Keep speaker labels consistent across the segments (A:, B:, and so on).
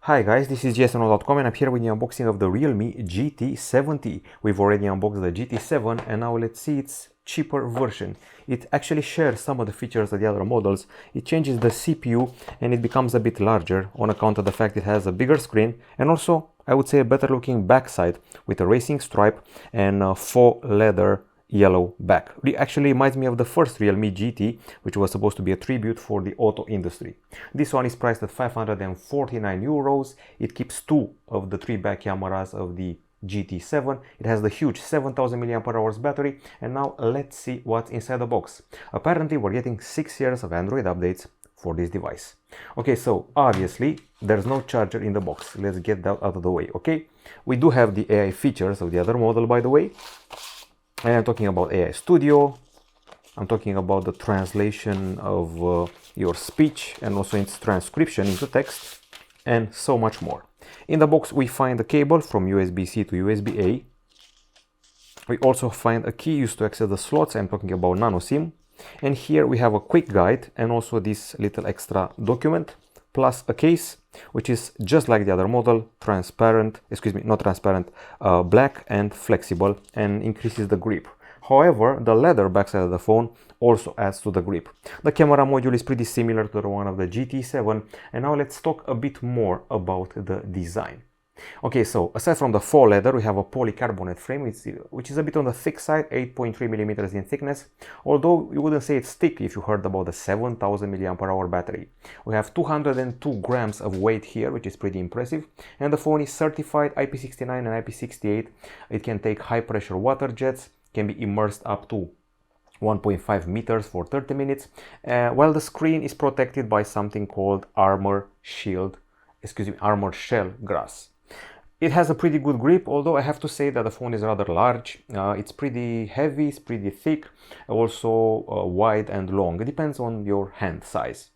A: Hi guys, this is GSMDome and I'm here with the unboxing of the Realme GT70. We've already unboxed the GT7 and now let's see its cheaper version. It actually shares some of the features of the other models. It changes the CPU and it becomes a bit larger on account of the fact it has a bigger screen and also I would say a better looking backside with a racing stripe and a faux leather yellow back. It actually reminds me of the first Realme GT, which was supposed to be a tribute for the auto industry. This one is priced at 549 euros. It keeps two of the three back cameras of the GT7. It has the huge 7000 mAh battery, and now let's see what's inside the box. Apparently we're getting 6 years of Android updates for this device. Okay, so obviously there's no charger in the box. Let's get that out of the way. Okay, we do have the AI features of the other model, by the way. And I'm talking about AI Studio, I'm talking about the translation of your speech and also its transcription into text, and so much more. In the box we find a cable from USB-C to USB-A. We also find a key used to access the slots. I'm talking about nano SIM. And here we have a quick guide and also this little extra document, plus a case, which is just like the other model, transparent, not transparent, black and flexible, and increases the grip. However, the leather backside of the phone also adds to the grip. The camera module is pretty similar to the one of the GT7, and now let's talk a bit more about the design. Okay, so aside from the faux leather, we have a polycarbonate frame, which is a bit on the thick side, 8.3 millimeters in thickness, although you wouldn't say it's thick if you heard about the 7000 mAh battery. We have 202 grams of weight here, which is pretty impressive, and the phone is certified IP69 and IP68. It can take high pressure water jets, can be immersed up to 1.5 meters for 30 minutes, while the screen is protected by something called armor shell glass. It has a pretty good grip, although I have to say that the phone is rather large. It's pretty heavy, it's pretty thick, also wide and long. It depends on your hand size.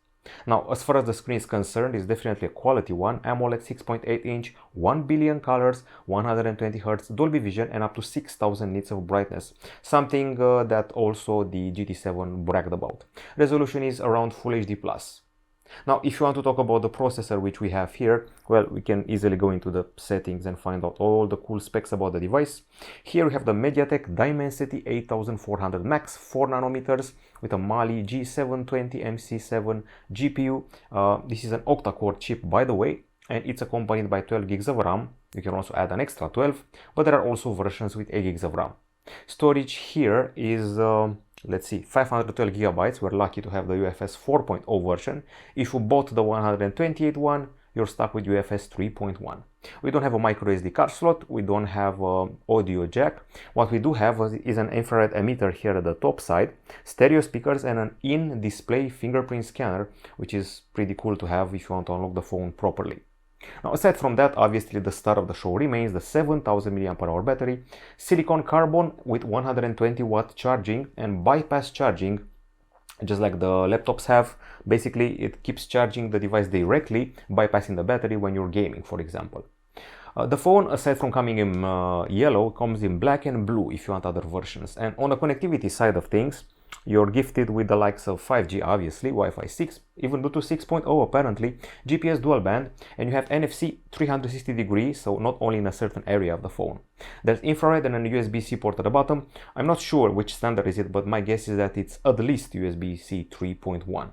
A: Now, as far as the screen is concerned, it's definitely a quality one. AMOLED 6.8 inch, 1 billion colors, 120 Hz Dolby Vision and up to 6000 nits of brightness. Something that also the GT7 bragged about. Resolution is around Full HD+. Now, if you want to talk about the processor which we have here, well, we can easily go into the settings and find out all the cool specs about the device. Here we have the MediaTek Dimensity 8400 Max, 4 nanometers with a Mali G720 MC7 GPU. This is an octa-core chip, by the way, and it's accompanied by 12 gigs of RAM. You can also add an extra 12, but there are also versions with 8 gigs of RAM. Storage here is let's see, 512 gigabytes. We're lucky to have the UFS 4.0 version. If you bought the 128 one, you're stuck with UFS 3.1. We don't have a micro SD card slot. We don't have audio jack. What we do have is an infrared emitter here at the top side, stereo speakers, and an in-display fingerprint scanner, which is pretty cool to have if you want to unlock the phone properly. Now, aside from that, obviously the star of the show remains the 7000 mAh battery, silicon carbon with 120 watt charging and bypass charging, just like the laptops have. Basically, it keeps charging the device directly, bypassing the battery when you're gaming, for example. The phone, aside from coming in yellow, comes in black and blue if you want other versions. And on the connectivity side of things, you're gifted with the likes of 5G, obviously, Wi-Fi 6, even Bluetooth 6.0 apparently, GPS dual band, and you have NFC 360 degrees, so not only in a certain area of the phone. There's infrared and a USB-C port at the bottom. I'm not sure which standard is it, but my guess is that it's at least USB-C 3.1.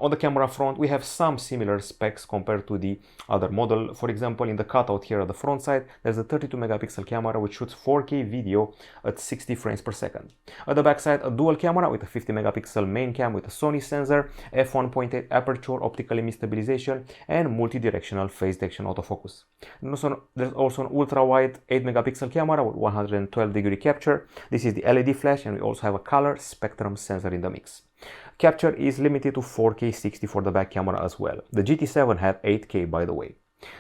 A: On the camera front, we have some similar specs compared to the other model. For example, in the cutout here at the front side, there's a 32 megapixel camera which shoots 4K video at 60 frames per second. At the back side, a dual camera with a 50 megapixel main cam with a Sony sensor, f1.8 aperture, optical image stabilization, and multi-directional phase detection autofocus. There's also an ultra-wide 8 megapixel camera with 112 degree capture. This is the LED flash, and we also have a color spectrum sensor in the mix. Capture is limited to 4K 60 for the back camera as well. The GT7 had 8K, by the way.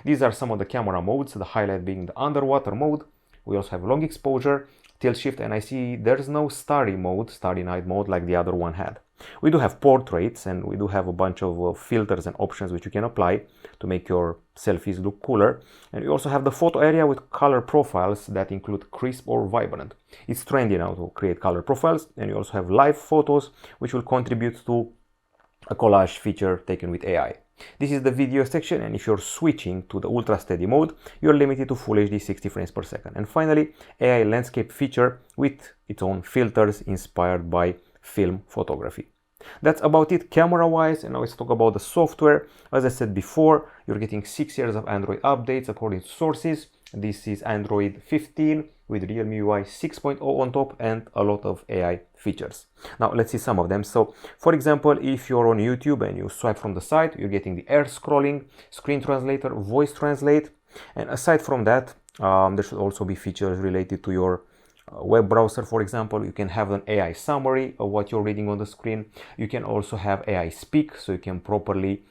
A: These are some of the camera modes, the highlight being the underwater mode. We also have long exposure, tilt shift, and I see there's no starry night mode like the other one had. We do have portraits and we do have a bunch of filters and options which you can apply to make your selfies look cooler. And we also have the photo area with color profiles that include crisp or vibrant. It's trendy now to create color profiles, and you also have live photos which will contribute to a collage feature taken with AI. This is the video section, and if you're switching to the ultra steady mode, you're limited to full HD 60 frames per second. And finally, AI landscape feature with its own filters inspired by film photography. That's about it camera wise, and now let's talk about the software. As I said before, you're getting 6 years of Android updates according to sources. This is Android 15 with realme UI 6.0 on top and a lot of AI features. Now let's see some of them. So for example, if you're on YouTube and you swipe from the side, you're getting the air scrolling, screen translator, voice translate. And aside from that, there should also be features related to your web browser. For example, you can have an AI summary of what you're reading on the screen. You can also have AI speak, so you can properly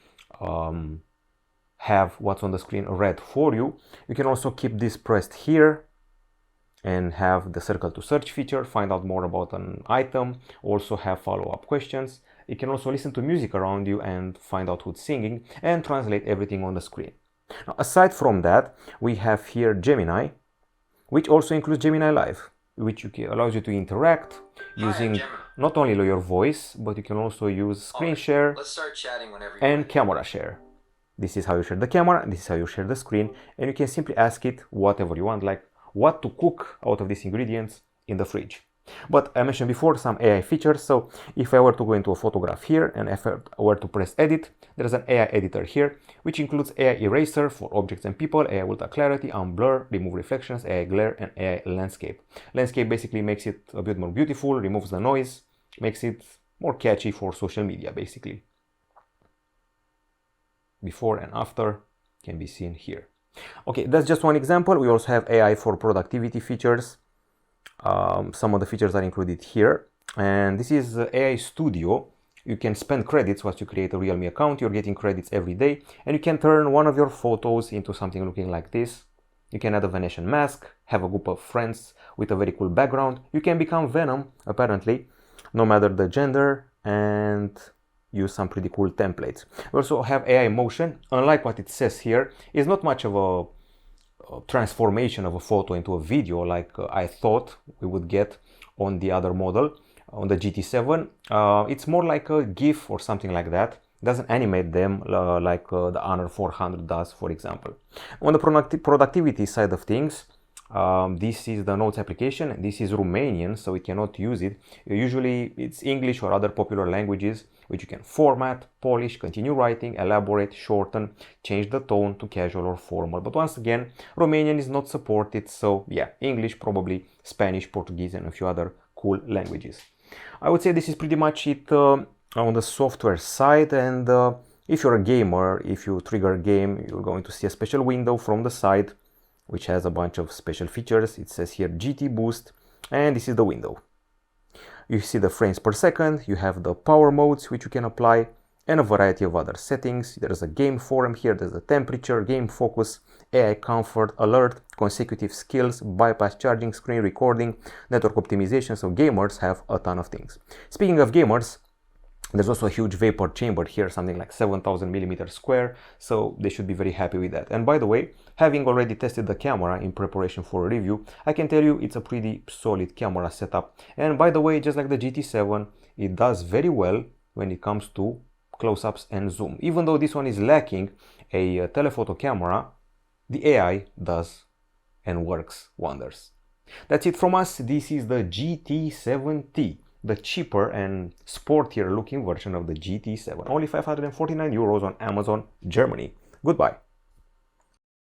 A: have what's on the screen read for you. You can also keep this pressed here and have the circle to search feature, find out more about an item, also have follow-up questions. You can also listen to music around you and find out who's singing and translate everything on the screen. Now, aside from that, we have here Gemini, which also includes Gemini Live, which allows you to interact using not only your voice, but you can also use screen share and camera share. This is how you share the camera, and this is how you share the screen, and you can simply ask it whatever you want, like what to cook out of these ingredients in the fridge. But I mentioned before some AI features, so if I were to go into a photograph here and if I were to press edit, there's an AI editor here, which includes AI eraser for objects and people, AI ultra clarity, unblur, remove reflections, AI glare, and AI landscape. Landscape basically makes it a bit more beautiful, removes the noise, makes it more catchy for social media basically. Before and after can be seen here. Okay, that's just one example. We also have AI for productivity features. Some of the features are included here, and this is AI Studio. You can spend credits once you create a realme account. You're getting credits every day, and you can turn one of your photos into something looking like this. You can add a Venetian mask, have a group of friends with a very cool background. You can become Venom, apparently, no matter the gender, and use some pretty cool templates. We also have AI motion. Unlike what it says here, it's not much of a transformation of a photo into a video like I thought we would get on the other model, on the GT7. It's more like a GIF or something like that. It doesn't animate them like the Honor 400 does, for example. On the productivity side of things, this is the Notes application, and this is Romanian, so we cannot use it. Usually it's English or other popular languages, which you can format, polish, continue writing, elaborate, shorten, change the tone to casual or formal. But once again, Romanian is not supported, so yeah, English, probably Spanish, Portuguese, and a few other cool languages. I would say this is pretty much it on the software side, and if you're a gamer, if you trigger a game, you're going to see a special window from the side, which has a bunch of special features. It says here GT Boost, and this is the window. You see the frames per second, you have the power modes which you can apply, and a variety of other settings. There's a game forum here, there's a temperature, game focus, AI comfort, alert, consecutive skills, bypass charging, screen recording, network optimization, so gamers have a ton of things. Speaking of gamers, there's also a huge vapor chamber here, something like 7,000 millimeters square, so they should be very happy with that. And by the way, having already tested the camera in preparation for a review, I can tell you it's a pretty solid camera setup. And by the way, just like the GT7, it does very well when it comes to close-ups and zoom. Even though this one is lacking a telephoto camera, the AI does and works wonders. That's it from us. This is the GT7T. The cheaper and sportier looking version of the GT7. Only 549 euros on Amazon, Germany. Goodbye.